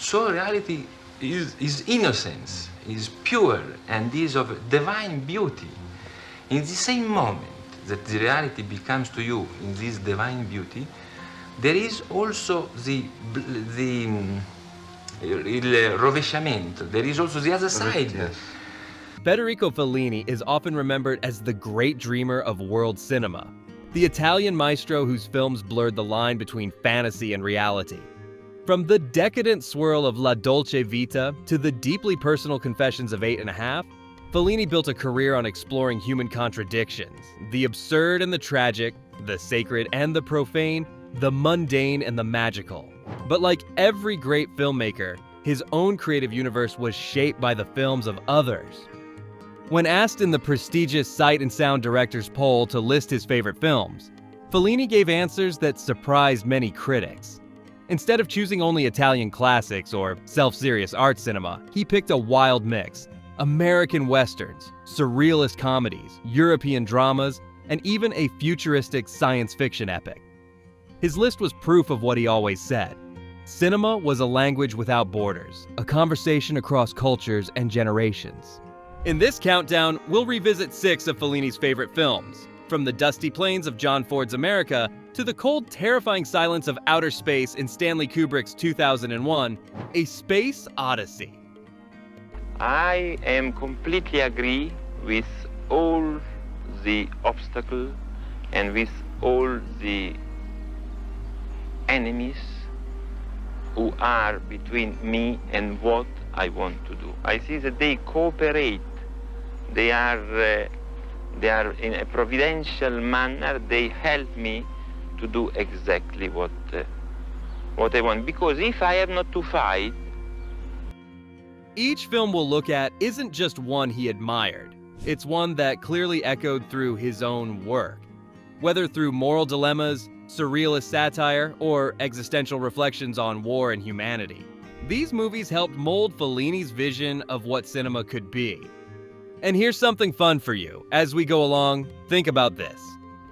So reality is innocence, is pure, and is of divine beauty. In the same moment that the reality becomes to you in this divine beauty, there is also il rovesciamento. There is also the other side. Yes. Federico Fellini is often remembered as the great dreamer of world cinema, the Italian maestro whose films blurred the line between fantasy and reality. From the decadent swirl of La Dolce Vita to the deeply personal confessions of 8½, Fellini built a career on exploring human contradictions, the absurd and the tragic, the sacred and the profane, the mundane and the magical. But like every great filmmaker, his own creative universe was shaped by the films of others. When asked in the prestigious Sight and Sound Directors poll to list his favorite films, Fellini gave answers that surprised many critics. Instead of choosing only Italian classics or self-serious art cinema, he picked a wild mix: American westerns, surrealist comedies, European dramas, and even a futuristic science fiction epic. His list was proof of what he always said. Cinema was a language without borders, a conversation across cultures and generations. In this countdown, we'll revisit 6 of Fellini's favorite films, from the dusty plains of John Ford's America to the cold, terrifying silence of outer space in Stanley Kubrick's 2001, A Space Odyssey. I am completely agree with all the obstacles and with all the enemies who are between me and what I want to do. I see that they cooperate. They are in a providential manner. They help me to do exactly what I want. Because if I have not to fight. Each film we'll look at isn't just one he admired. It's one that clearly echoed through his own work. Whether through moral dilemmas, surrealist satire, or existential reflections on war and humanity, these movies helped mold Fellini's vision of what cinema could be. And here's something fun for you. As we go along, think about this.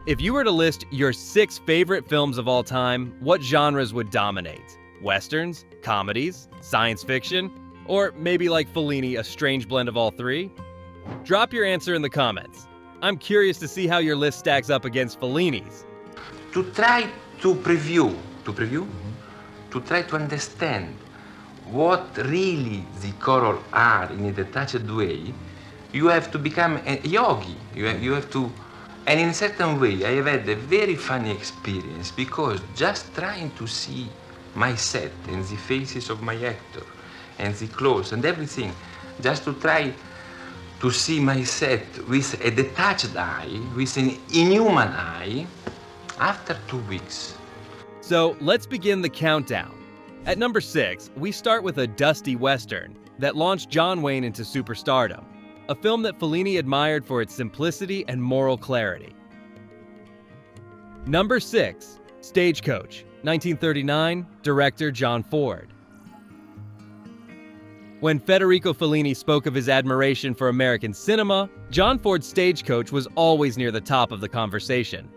If you were to list your 6 favorite films of all time, what genres would dominate? Westerns? Comedies? Science fiction? Or maybe like Fellini, a strange blend of all 3? Drop your answer in the comments. I'm curious to see how your list stacks up against Fellini's. To try to try to understand what really the choral are in a detached way, you have to become a yogi. You have to, and in a certain way, I have had a very funny experience because just trying to see my set and the faces of my actor and the clothes and everything, just to try to see my set with a detached eye, with an inhuman eye, after 2 weeks. So let's begin the countdown. At number 6, we start with a dusty western that launched John Wayne into superstardom, a film that Fellini admired for its simplicity and moral clarity. Number 6, Stagecoach, 1939, director John Ford. When Federico Fellini spoke of his admiration for American cinema, John Ford's Stagecoach was always near the top of the conversation.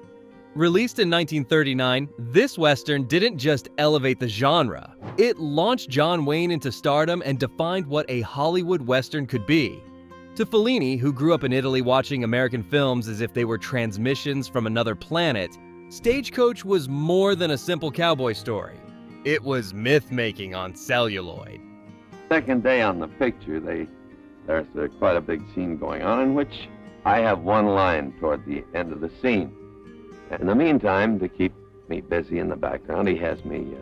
Released in 1939, this western didn't just elevate the genre, it launched John Wayne into stardom and defined what a Hollywood western could be. To Fellini, who grew up in Italy watching American films as if they were transmissions from another planet, Stagecoach was more than a simple cowboy story. It was myth-making on celluloid. Second day on the picture, there's quite a big scene going on in which I have one line toward the end of the scene. In the meantime, to keep me busy in the background, he has me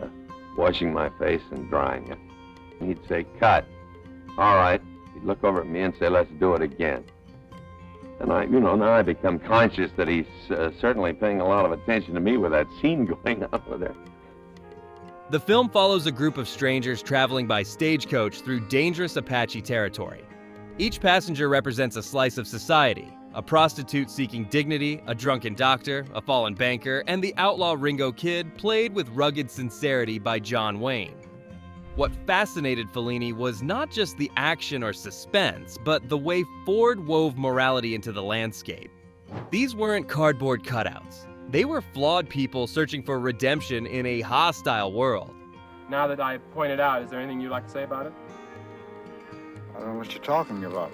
washing my face and drying it. And he'd say, cut. All right. He'd look over at me and say, let's do it again. And now I become conscious that he's certainly paying a lot of attention to me with that scene going on over there. The film follows a group of strangers traveling by stagecoach through dangerous Apache territory. Each passenger represents a slice of society: a prostitute seeking dignity, a drunken doctor, a fallen banker, and the outlaw Ringo Kid, played with rugged sincerity by John Wayne. What fascinated Fellini was not just the action or suspense, but the way Ford wove morality into the landscape. These weren't cardboard cutouts. They were flawed people searching for redemption in a hostile world. Now that I pointed out, is there anything you'd like to say about it? I don't know what you're talking about.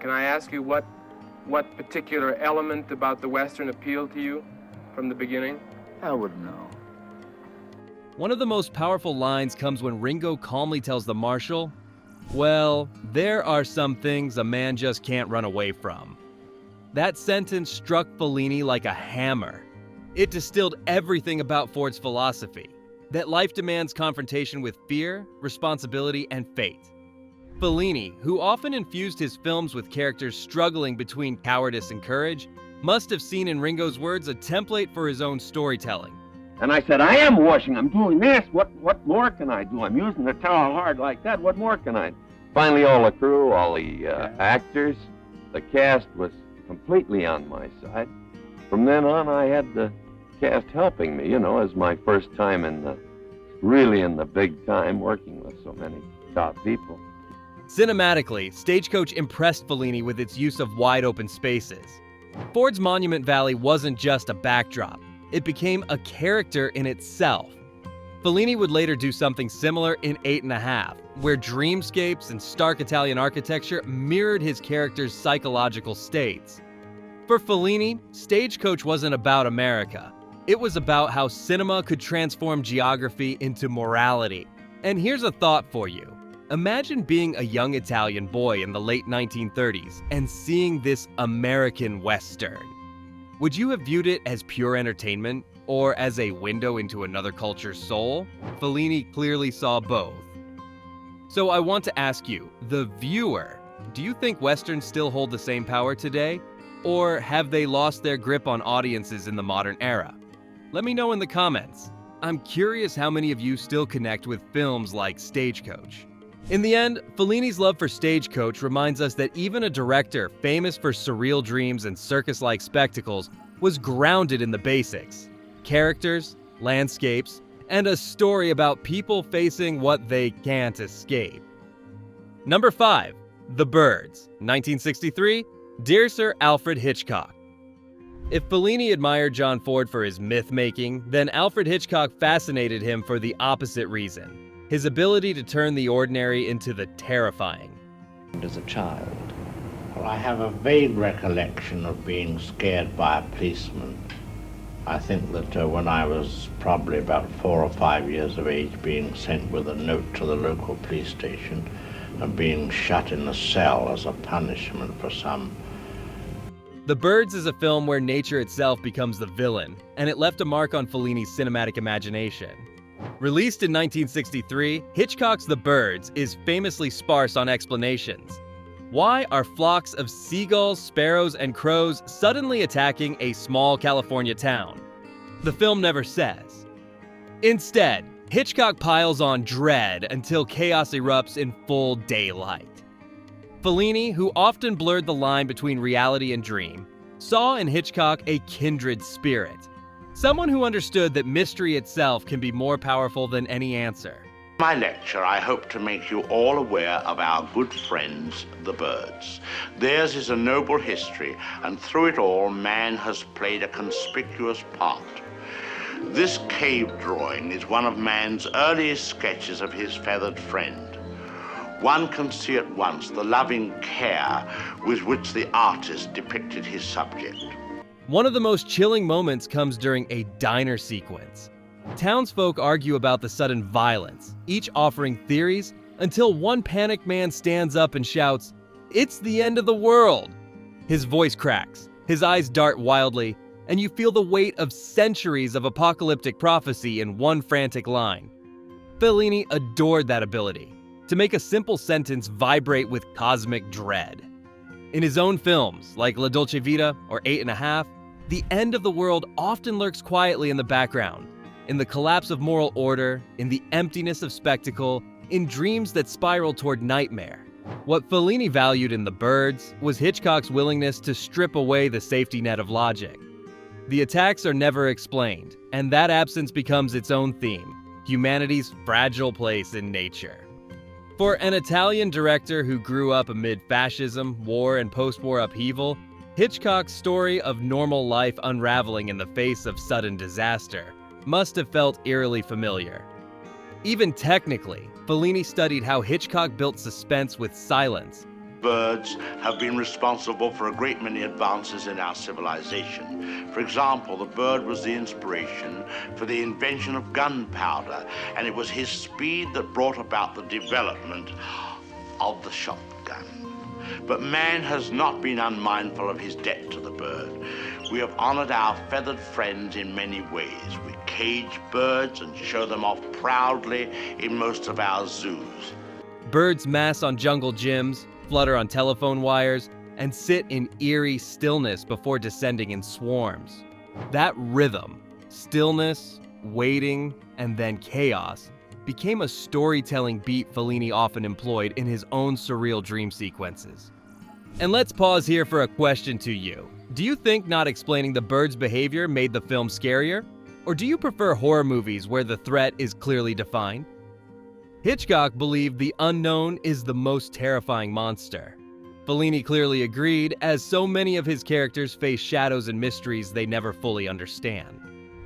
Can I ask you what particular element about the Western appealed to you from the beginning? I wouldn't know. One of the most powerful lines comes when Ringo calmly tells the marshal, "Well, there are some things a man just can't run away from." That sentence struck Fellini like a hammer. It distilled everything about Ford's philosophy, that life demands confrontation with fear, responsibility, and fate. Fellini, who often infused his films with characters struggling between cowardice and courage, must have seen in Ringo's words a template for his own storytelling. And I said, I am washing, I'm doing this. What more can I do? I'm using the towel hard like that. What more can I do? Finally, all the crew, all the actors, the cast was completely on my side. From then on, I had the cast helping me, as my first time really in the big time, working with so many top people. Cinematically, Stagecoach impressed Fellini with its use of wide-open spaces. Ford's Monument Valley wasn't just a backdrop. It became a character in itself. Fellini would later do something similar in 8½, where dreamscapes and stark Italian architecture mirrored his character's psychological states. For Fellini, Stagecoach wasn't about America. It was about how cinema could transform geography into morality. And here's a thought for you. Imagine being a young Italian boy in the late 1930s and seeing this American Western. Would you have viewed it as pure entertainment or as a window into another culture's soul? Fellini clearly saw both. So I want to ask you, the viewer, do you think Westerns still hold the same power today? Or have they lost their grip on audiences in the modern era? Let me know in the comments. I'm curious how many of you still connect with films like Stagecoach. In the end, Fellini's love for Stagecoach reminds us that even a director famous for surreal dreams and circus-like spectacles was grounded in the basics: characters, landscapes, and a story about people facing what they can't escape. Number 5. The Birds, 1963, Dear Sir Alfred Hitchcock. If Fellini admired John Ford for his myth-making, then Alfred Hitchcock fascinated him for the opposite reason: his ability to turn the ordinary into the terrifying. As a child, well, I have a vague recollection of being scared by a policeman. I think that when I was probably about 4 or 5 years of age, being sent with a note to the local police station and being shut in a cell as a punishment for some. The Birds is a film where nature itself becomes the villain, and it left a mark on Fellini's cinematic imagination. Released in 1963, Hitchcock's The Birds is famously sparse on explanations. Why are flocks of seagulls, sparrows, and crows suddenly attacking a small California town? The film never says. Instead, Hitchcock piles on dread until chaos erupts in full daylight. Fellini, who often blurred the line between reality and dream, saw in Hitchcock a kindred spirit. Someone who understood that mystery itself can be more powerful than any answer. In my lecture, I hope to make you all aware of our good friends, the birds. Theirs is a noble history, and through it all, man has played a conspicuous part. This cave drawing is one of man's earliest sketches of his feathered friend. One can see at once the loving care with which the artist depicted his subject. One of the most chilling moments comes during a diner sequence. Townsfolk argue about the sudden violence, each offering theories, until one panicked man stands up and shouts, "It's the end of the world!" His voice cracks, his eyes dart wildly, and you feel the weight of centuries of apocalyptic prophecy in one frantic line. Fellini adored that ability, to make a simple sentence vibrate with cosmic dread. In his own films, like La Dolce Vita or 8½, the end of the world often lurks quietly in the background, in the collapse of moral order, in the emptiness of spectacle, in dreams that spiral toward nightmare. What Fellini valued in The Birds was Hitchcock's willingness to strip away the safety net of logic. The attacks are never explained, and that absence becomes its own theme: humanity's fragile place in nature. For an Italian director who grew up amid fascism, war, and post-war upheaval, Hitchcock's story of normal life unraveling in the face of sudden disaster must have felt eerily familiar. Even technically, Fellini studied how Hitchcock built suspense with silence. Birds have been responsible for a great many advances in our civilization. For example, the bird was the inspiration for the invention of gunpowder, and it was his speed that brought about the development of the shotgun. But man has not been unmindful of his debt to the bird. We have honored our feathered friends in many ways. We cage birds and show them off proudly in most of our zoos. Birds mass on jungle gyms, flutter on telephone wires, and sit in eerie stillness before descending in swarms. That rhythm, stillness, waiting, and then chaos, became a storytelling beat Fellini often employed in his own surreal dream sequences. And let's pause here for a question to you. Do you think not explaining the bird's behavior made the film scarier? Or do you prefer horror movies where the threat is clearly defined? Hitchcock believed the unknown is the most terrifying monster. Fellini clearly agreed, as so many of his characters face shadows and mysteries they never fully understand.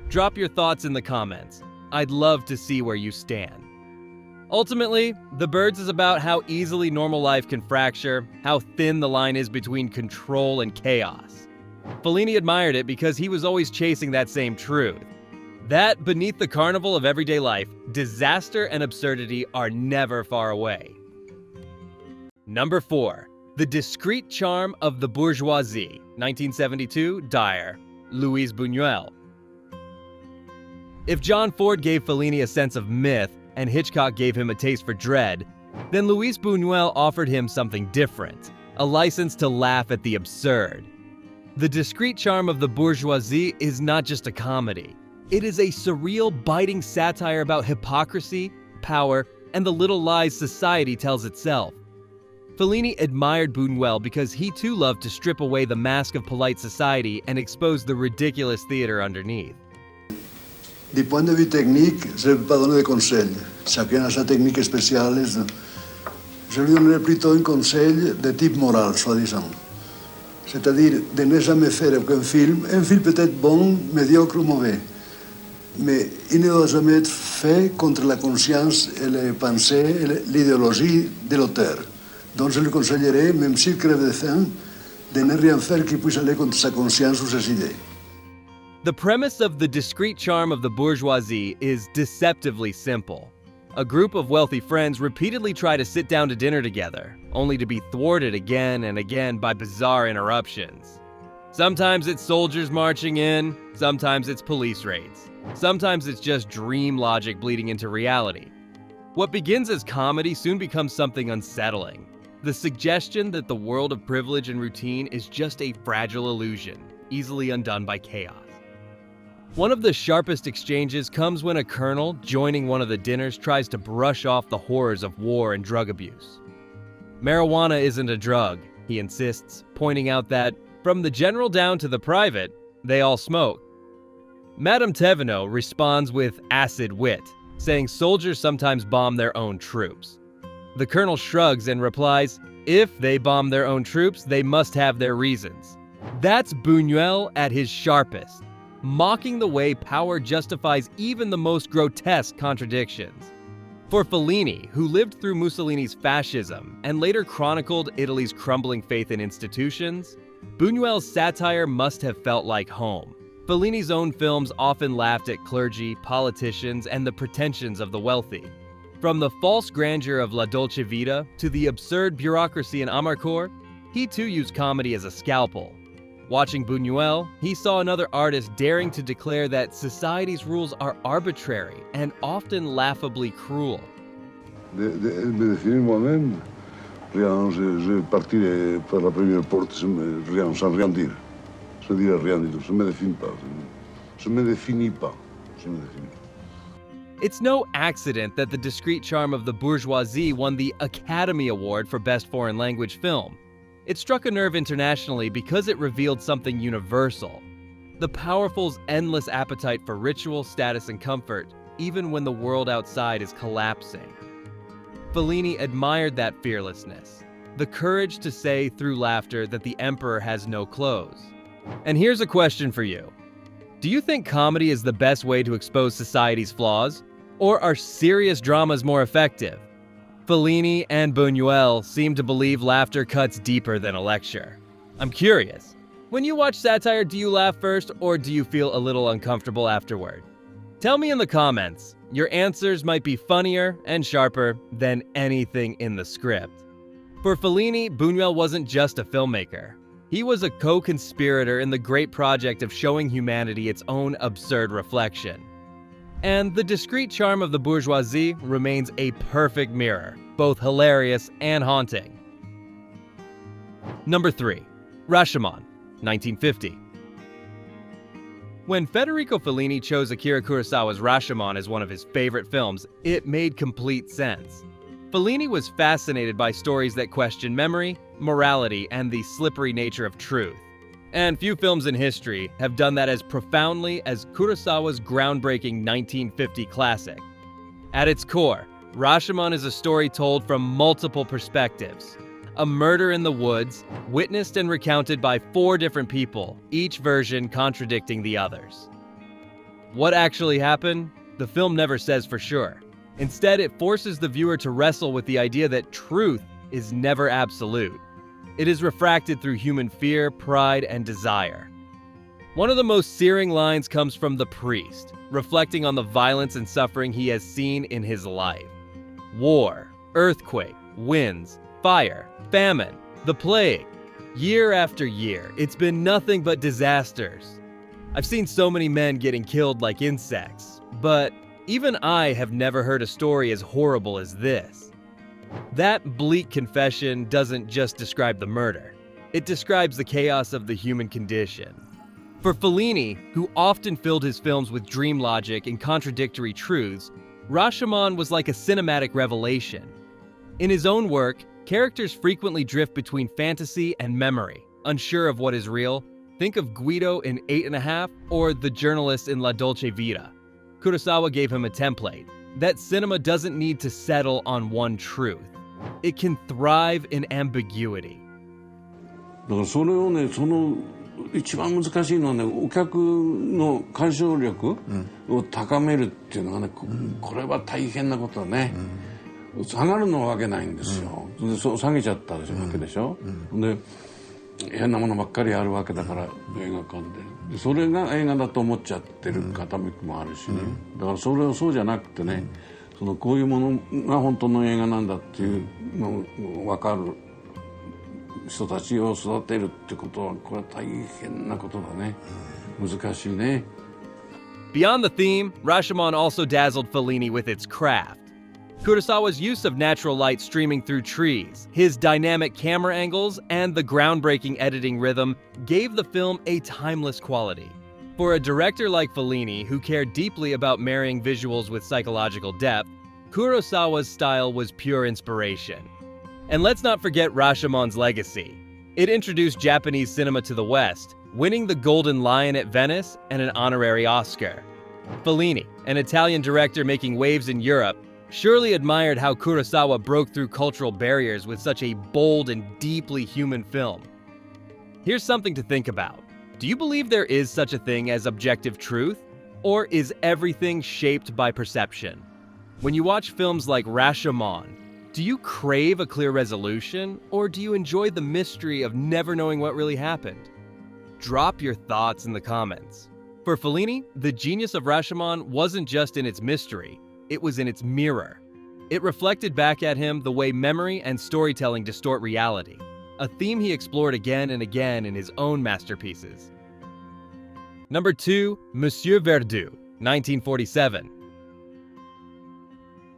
Drop your thoughts in the comments. I'd love to see where you stand. Ultimately, The Birds is about how easily normal life can fracture, how thin the line is between control and chaos. Fellini admired it because he was always chasing that same truth. That beneath the carnival of everyday life, disaster and absurdity are never far away. Number 4. The Discreet Charm of the Bourgeoisie, 1972, Dyer, Luis Buñuel. If John Ford gave Fellini a sense of myth and Hitchcock gave him a taste for dread, then Luis Buñuel offered him something different, a license to laugh at the absurd. The Discreet Charm of the Bourgeoisie is not just a comedy. It is a surreal, biting satire about hypocrisy, power, and the little lies society tells itself. Fellini admired Buñuel because he too loved to strip away the mask of polite society and expose the ridiculous theater underneath. Du point de vue technique, je ne peux pas donner de conseils. Chacun a sa technique spéciale. Je lui donnerai plutôt un conseil de type moral, soi-disant. C'est-à-dire de ne jamais faire aucun film peut-être bon, médiocre ou mauvais. Mais il ne doit jamais être fait contre la conscience et les pensées et l'idéologie de l'auteur. Donc je lui conseillerais, même s'il crève de faim, de ne rien faire qui puisse aller contre sa conscience ou ses idées. The premise of The Discreet Charm of the Bourgeoisie is deceptively simple. A group of wealthy friends repeatedly try to sit down to dinner together, only to be thwarted again and again by bizarre interruptions. Sometimes it's soldiers marching in, sometimes it's police raids. Sometimes it's just dream logic bleeding into reality. What begins as comedy soon becomes something unsettling. The suggestion that the world of privilege and routine is just a fragile illusion, easily undone by chaos. One of the sharpest exchanges comes when a colonel, joining one of the dinners, tries to brush off the horrors of war and drug abuse. Marijuana isn't a drug, he insists, pointing out that, from the general down to the private, they all smoke. Madame Thévenot responds with acid wit, saying soldiers sometimes bomb their own troops. The colonel shrugs and replies, if they bomb their own troops, they must have their reasons. That's Buñuel at his sharpest, mocking the way power justifies even the most grotesque contradictions. For Fellini, who lived through Mussolini's fascism and later chronicled Italy's crumbling faith in institutions, Buñuel's satire must have felt like home. Fellini's own films often laughed at clergy, politicians, and the pretensions of the wealthy. From the false grandeur of La Dolce Vita to the absurd bureaucracy in Amarcord, he too used comedy as a scalpel. Watching Buñuel, he saw another artist daring to declare that society's rules are arbitrary and often laughably cruel. Me définir moi-même, rien, je partirai par la première porte rien, sans rien dire. Je dirai rien du tout, je me définis pas. Je me définis pas. Je me définis pas. It's no accident that The Discreet Charm of the Bourgeoisie won the Academy Award for Best Foreign Language Film. It struck a nerve internationally because it revealed something universal: the powerful's endless appetite for ritual, status, and comfort, even when the world outside is collapsing. Fellini admired that fearlessness, the courage to say through laughter that the emperor has no clothes. And here's a question for you. Do you think comedy is the best way to expose society's flaws? Or are serious dramas more effective? Fellini and Buñuel seem to believe laughter cuts deeper than a lecture. I'm curious, when you watch satire, do you laugh first or do you feel a little uncomfortable afterward? Tell me in the comments. Your answers might be funnier and sharper than anything in the script. For Fellini, Buñuel wasn't just a filmmaker. He was a co-conspirator in the great project of showing humanity its own absurd reflection. And the discreet charm of the bourgeoisie remains a perfect mirror, both hilarious and haunting. Number 3. Rashomon, 1950. When Federico Fellini chose Akira Kurosawa's Rashomon as one of his favorite films, it made complete sense. Fellini was fascinated by stories that question memory, morality, and the slippery nature of truth. And few films in history have done that as profoundly as Kurosawa's groundbreaking 1950 classic. At its core, Rashomon is a story told from multiple perspectives. A murder in the woods, witnessed and recounted by 4 different people, each version contradicting the others. What actually happened? The film never says for sure. Instead, it forces the viewer to wrestle with the idea that truth is never absolute. It is refracted through human fear, pride, and desire. One of the most searing lines comes from the priest, reflecting on the violence and suffering he has seen in his life. War, earthquake, winds, fire, famine, the plague. Year after year, it's been nothing but disasters. I've seen so many men getting killed like insects, but even I have never heard a story as horrible as this. That bleak confession doesn't just describe the murder. It describes the chaos of the human condition. For Fellini, who often filled his films with dream logic and contradictory truths, Rashomon was like a cinematic revelation. In his own work, characters frequently drift between fantasy and memory, unsure of what is real. Think of Guido in 8½, or the journalist in La Dolce Vita. Kurosawa gave him a template, that cinema doesn't need to settle on one truth. It can thrive in ambiguity. だからそれをね、その一番難しいのはね、お客の鑑賞力を高めるっていうのがね、これは大変なことだね。下がるのわけないんですよ。でそう下げちゃったわけでしょ。で変なものばっかりあるわけだから映画館で。それが映画だと思っちゃってる方もあるしね。だからそれをそうじゃなくてね、そのこういうものが本当の映画なんだっていうの分かる人たちを育てるってことはこれは大変なことだね。難しいね。Beyond the theme, Rashomon also dazzled Fellini with its craft. Kurosawa's use of natural light streaming through trees, his dynamic camera angles, and the groundbreaking editing rhythm gave the film a timeless quality. For a director like Fellini, who cared deeply about marrying visuals with psychological depth, Kurosawa's style was pure inspiration. And let's not forget Rashomon's legacy. It introduced Japanese cinema to the West, winning the Golden Lion at Venice and an honorary Oscar. Fellini, an Italian director making waves in Europe, surely admired how Kurosawa broke through cultural barriers with such a bold and deeply human film. Here's something to think about. Do you believe there is such a thing as objective truth? Or is everything shaped by perception? When you watch films like Rashomon, do you crave a clear resolution, or do you enjoy the mystery of never knowing what really happened? Drop your thoughts in the comments. For Fellini, the genius of Rashomon wasn't just in its mystery, it was in its mirror. It reflected back at him the way memory and storytelling distort reality, a theme he explored again and again in his own masterpieces. Number 2, Monsieur Verdoux, 1947.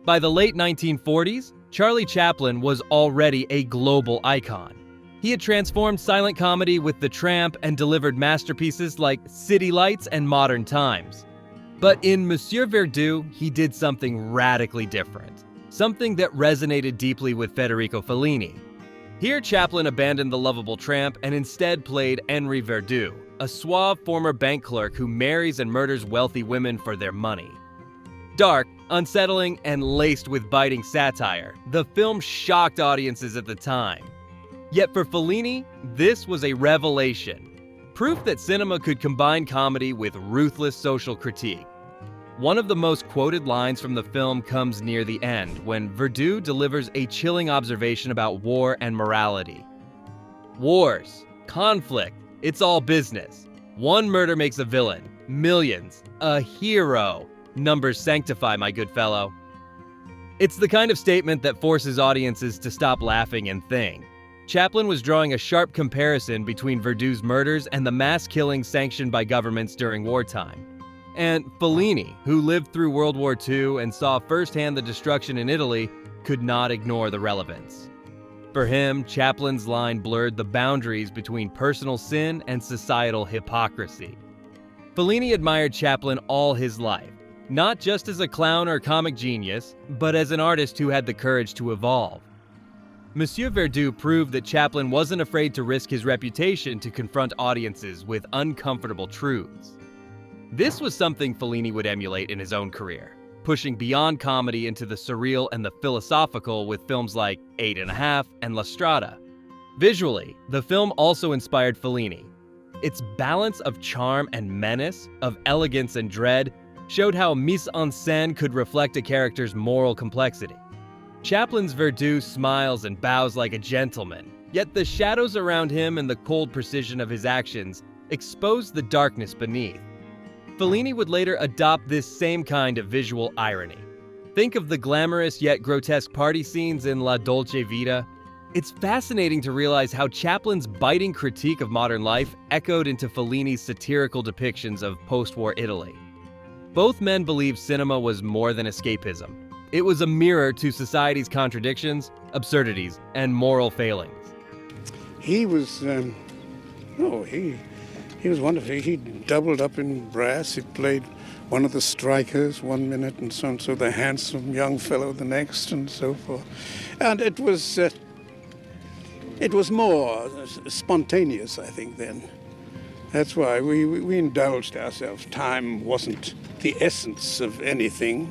By the late 1940s, Charlie Chaplin was already a global icon. He had transformed silent comedy with The Tramp and delivered masterpieces like City Lights and Modern Times. But in Monsieur Verdoux, he did something radically different, something that resonated deeply with Federico Fellini. Here, Chaplin abandoned the lovable tramp and instead played Henri Verdoux, a suave former bank clerk who marries and murders wealthy women for their money. Dark, unsettling, and laced with biting satire, the film shocked audiences at the time. Yet for Fellini, this was a revelation. Proof that cinema could combine comedy with ruthless social critique. One of the most quoted lines from the film comes near the end, when Verdu delivers a chilling observation about war and morality. Wars, conflict, it's all business. One murder makes a villain, millions, a hero. Numbers sanctify, my good fellow. It's the kind of statement that forces audiences to stop laughing and think. Chaplin was drawing a sharp comparison between Verdu's murders and the mass killings sanctioned by governments during wartime. And Fellini, who lived through World War II and saw firsthand the destruction in Italy, could not ignore the relevance. For him, Chaplin's line blurred the boundaries between personal sin and societal hypocrisy. Fellini admired Chaplin all his life, not just as a clown or comic genius, but as an artist who had the courage to evolve. Monsieur Verdu proved that Chaplin wasn't afraid to risk his reputation to confront audiences with uncomfortable truths. This was something Fellini would emulate in his own career, pushing beyond comedy into the surreal and the philosophical with films like 8½" and La Strada. Visually, the film also inspired Fellini. Its balance of charm and menace, of elegance and dread, showed how mise en scène could reflect a character's moral complexity. Chaplin's Verdu smiles and bows like a gentleman, yet the shadows around him and the cold precision of his actions expose the darkness beneath. Fellini would later adopt this same kind of visual irony. Think of the glamorous yet grotesque party scenes in La Dolce Vita. It's fascinating to realize how Chaplin's biting critique of modern life echoed into Fellini's satirical depictions of post-war Italy. Both men believed cinema was more than escapism. It was a mirror to society's contradictions, absurdities, and moral failings. He was, he was wonderful. He doubled up in brass. He played one of the strikers one minute and so on, so the handsome young fellow the next and so forth. And it was more spontaneous, I think, then. That's why we indulged ourselves. Time wasn't the essence of anything.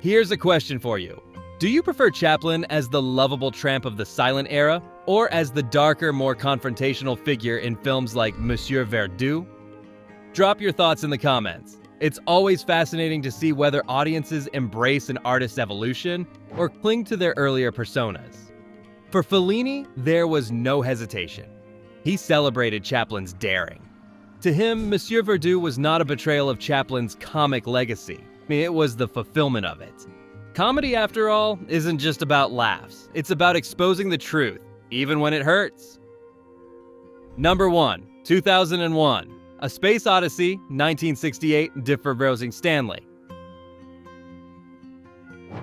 Here's a question for you. Do you prefer Chaplin as the lovable tramp of the silent era, or as the darker, more confrontational figure in films like Monsieur Verdu? Drop your thoughts in the comments. It's always fascinating to see whether audiences embrace an artist's evolution or cling to their earlier personas. For Fellini, there was no hesitation. He celebrated Chaplin's daring. To him, Monsieur Verdu was not a betrayal of Chaplin's comic legacy. It was the fulfillment of it. Comedy, after all, isn't just about laughs. It's about exposing the truth, even when it hurts. Number 1, 2001, A Space Odyssey, 1968, De Verbrosing Stanley.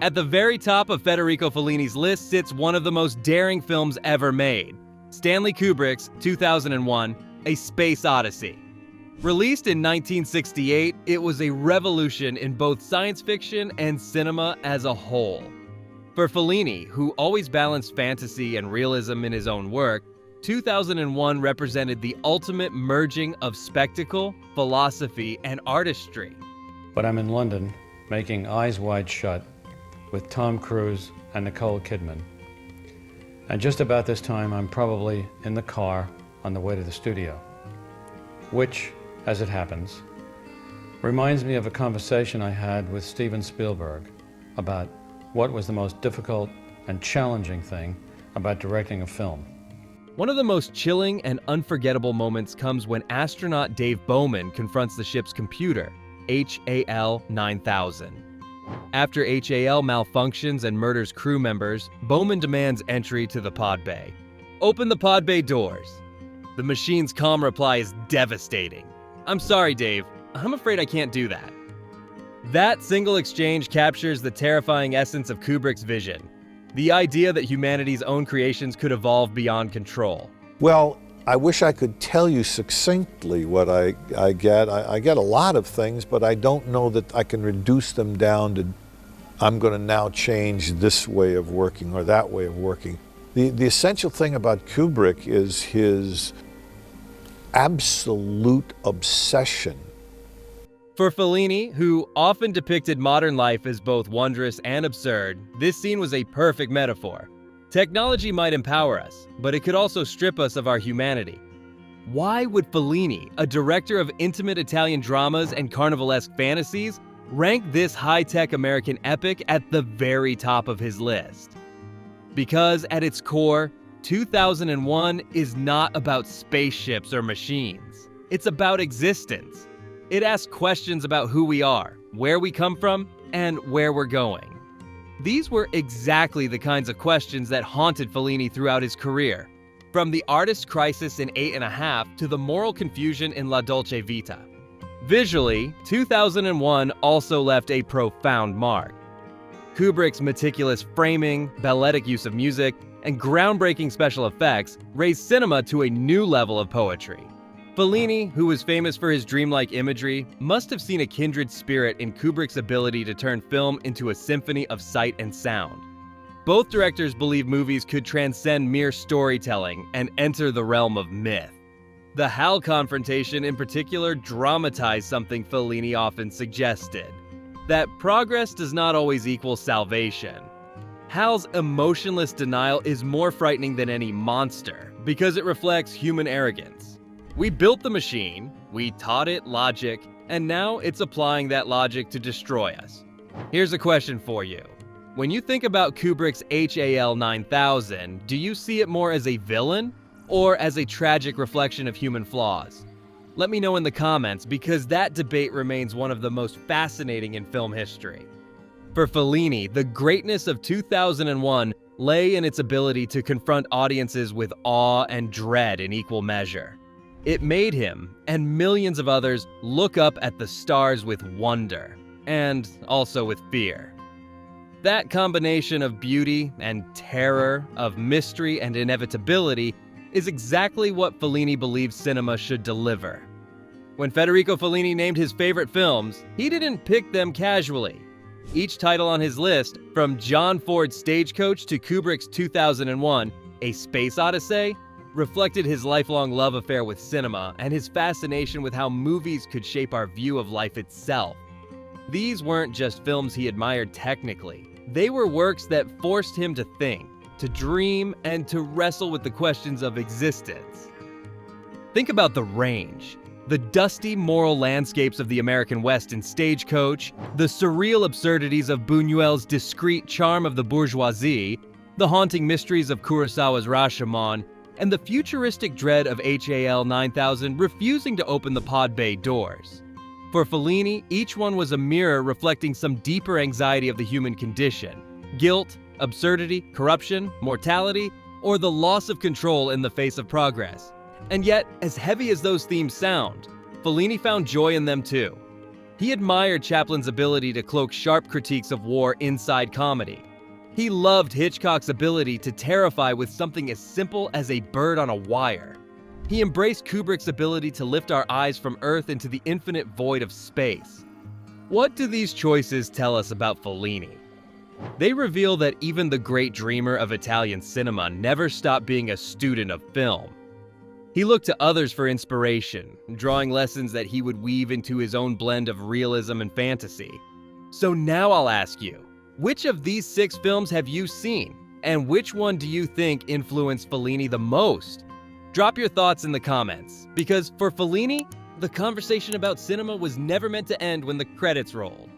At the very top of Federico Fellini's list sits one of the most daring films ever made, Stanley Kubrick's 2001, A Space Odyssey. Released in 1968, it was a revolution in both science fiction and cinema as a whole. For Fellini, who always balanced fantasy and realism in his own work, 2001 represented the ultimate merging of spectacle, philosophy, and artistry. But I'm in London, making Eyes Wide Shut with Tom Cruise and Nicole Kidman. And just about this time, I'm probably in the car on the way to the studio, which, as it happens, reminds me of a conversation I had with Steven Spielberg about what was the most difficult and challenging thing about directing a film. One of the most chilling and unforgettable moments comes when astronaut Dave Bowman confronts the ship's computer, HAL 9000. After HAL malfunctions and murders crew members, Bowman demands entry to the pod bay. "Open the pod bay doors." The machine's calm reply is devastating. "I'm sorry, Dave. I'm afraid I can't do that." That single exchange captures the terrifying essence of Kubrick's vision. The idea that humanity's own creations could evolve beyond control. Well, I wish I could tell you succinctly what I get. I get a lot of things, but I don't know that I can reduce them down to, I'm going to now change this way of working or that way of working. The essential thing about Kubrick is his absolute obsession. For Fellini, who often depicted modern life as both wondrous and absurd, this scene was a perfect metaphor. Technology might empower us, but it could also strip us of our humanity. Why would Fellini, a director of intimate Italian dramas and carnivalesque fantasies, rank this high-tech American epic at the very top of his list? Because at its core, 2001 is not about spaceships or machines. It's about existence. It asks questions about who we are, where we come from, and where we're going. These were exactly the kinds of questions that haunted Fellini throughout his career, from the artist crisis in 8.5 to the moral confusion in La Dolce Vita. Visually, 2001 also left a profound mark. Kubrick's meticulous framing, balletic use of music, and groundbreaking special effects raised cinema to a new level of poetry. Fellini, who was famous for his dreamlike imagery, must have seen a kindred spirit in Kubrick's ability to turn film into a symphony of sight and sound. Both directors believed movies could transcend mere storytelling and enter the realm of myth. The Hal confrontation in particular dramatized something Fellini often suggested: that progress does not always equal salvation. Hal's emotionless denial is more frightening than any monster because it reflects human arrogance. We built the machine, we taught it logic, and now it's applying that logic to destroy us. Here's a question for you. When you think about Kubrick's HAL 9000, do you see it more as a villain or as a tragic reflection of human flaws? Let me know in the comments, because that debate remains one of the most fascinating in film history. For Fellini, the greatness of 2001 lay in its ability to confront audiences with awe and dread in equal measure. It made him, and millions of others, look up at the stars with wonder, and also with fear. That combination of beauty and terror, of mystery and inevitability, is exactly what Fellini believed cinema should deliver. When Federico Fellini named his favorite films, he didn't pick them casually. Each title on his list, from John Ford's Stagecoach to Kubrick's 2001, A Space Odyssey, reflected his lifelong love affair with cinema and his fascination with how movies could shape our view of life itself. These weren't just films he admired technically. They were works that forced him to think, to dream, and to wrestle with the questions of existence. Think about the range. The dusty moral landscapes of the American West in Stagecoach, the surreal absurdities of Buñuel's discreet charm of the bourgeoisie, the haunting mysteries of Kurosawa's Rashomon, and the futuristic dread of HAL 9000 refusing to open the pod bay doors. For Fellini, each one was a mirror reflecting some deeper anxiety of the human condition: guilt, absurdity, corruption, mortality, or the loss of control in the face of progress. And yet, as heavy as those themes sound, Fellini found joy in them too. He admired Chaplin's ability to cloak sharp critiques of war inside comedy. He loved Hitchcock's ability to terrify with something as simple as a bird on a wire. He embraced Kubrick's ability to lift our eyes from Earth into the infinite void of space. What do these choices tell us about Fellini? They reveal that even the great dreamer of Italian cinema never stopped being a student of film. He looked to others for inspiration, drawing lessons that he would weave into his own blend of realism and fantasy. So now I'll ask you, which of these 6 films have you seen? And which one do you think influenced Fellini the most? Drop your thoughts in the comments, because for Fellini, the conversation about cinema was never meant to end when the credits rolled.